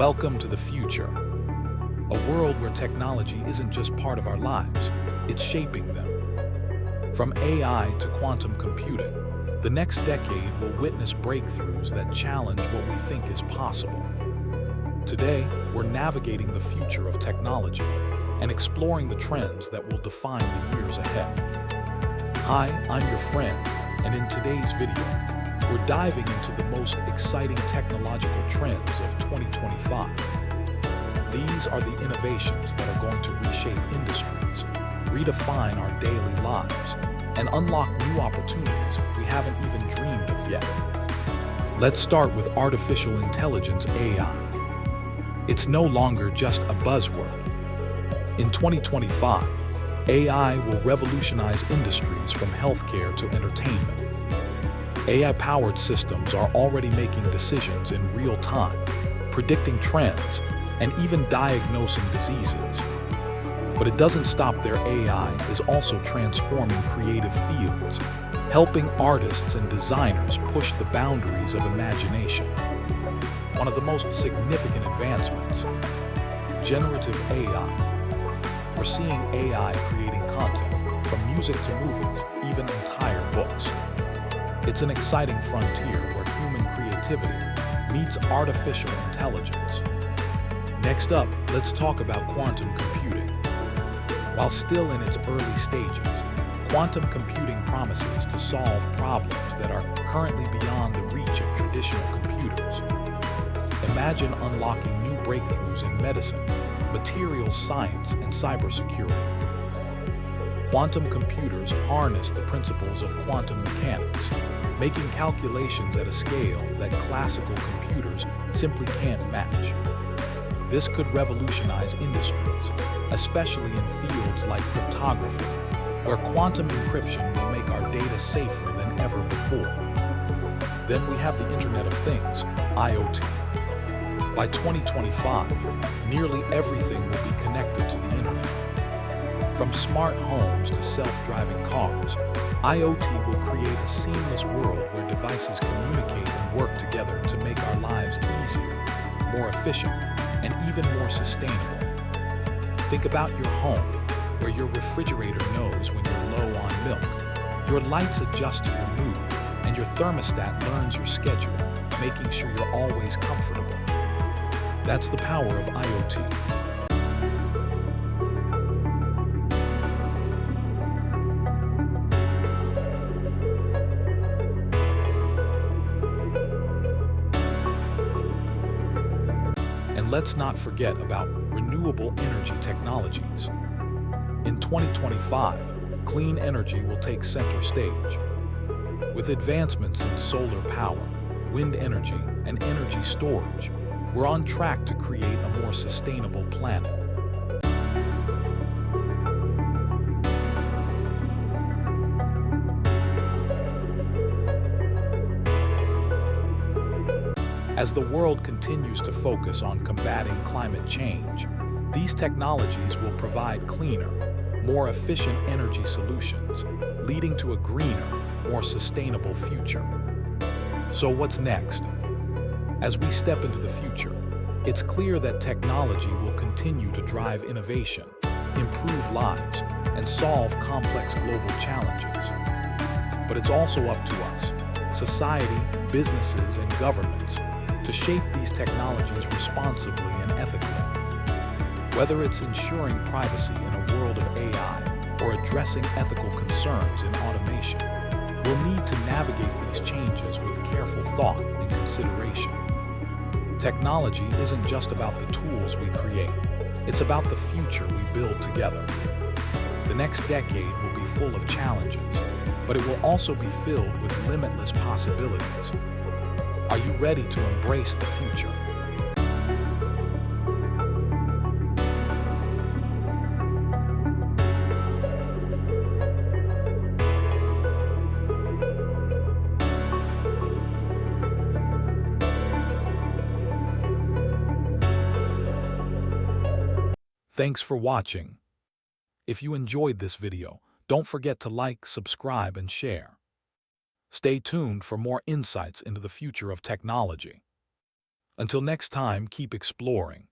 Welcome to the future, a world where technology isn't just part of our lives, it's shaping them. From AI to quantum computing, the next decade will witness breakthroughs that challenge what we think is possible. Today, we're navigating the future of technology and exploring the trends that will define the years ahead. Hi, I'm your friend, and in today's video, we're diving into the most exciting technological trends of 2025. These are the innovations that are going to reshape industries, redefine our daily lives, and unlock new opportunities we haven't even dreamed of yet. Let's start with artificial intelligence (AI). It's no longer just a buzzword. In 2025, AI will revolutionize industries from healthcare to entertainment. AI-powered systems are already making decisions in real time, predicting trends, and even diagnosing diseases. But it doesn't stop there. AI is also transforming creative fields, helping artists and designers push the boundaries of imagination. One of the most significant advancements, generative AI. We're seeing AI creating content, from music to movies, even entire books. It's an exciting frontier where human creativity meets artificial intelligence. Next up, let's talk about quantum computing. While still in its early stages, quantum computing promises to solve problems that are currently beyond the reach of traditional computers. Imagine unlocking new breakthroughs in medicine, materials science, and cybersecurity. Quantum computers harness the principles of quantum mechanics, making calculations at a scale that classical computers simply can't match. This could revolutionize industries, especially in fields like cryptography, where quantum encryption will make our data safer than ever before. Then we have the Internet of Things, IoT. By 2025, nearly everything will be connected to the Internet. From smart homes to self-driving cars, IoT will create a seamless world where devices communicate and work together to make our lives easier, more efficient, and even more sustainable. Think about your home, where your refrigerator knows when you're low on milk, your lights adjust to your mood, and your thermostat learns your schedule, making sure you're always comfortable. That's the power of IoT. And let's not forget about renewable energy technologies. In 2025, clean energy will take center stage. With advancements in solar power, wind energy, and energy storage, we're on track to create a more sustainable planet. As the world continues to focus on combating climate change, these technologies will provide cleaner, more efficient energy solutions, leading to a greener, more sustainable future. So what's next? As we step into the future, it's clear that technology will continue to drive innovation, improve lives, and solve complex global challenges. But it's also up to us, society, businesses, and governments, to shape these technologies responsibly and ethically. Whether it's ensuring privacy in a world of AI or addressing ethical concerns in automation, we'll need to navigate these changes with careful thought and consideration. Technology isn't just about the tools we create, it's about the future we build together. The next decade will be full of challenges, but it will also be filled with limitless possibilities. Are you ready to embrace the future? Thanks for watching. If you enjoyed this video, don't forget to like, subscribe, and share. Stay tuned for more insights into the future of technology. Until next time, keep exploring.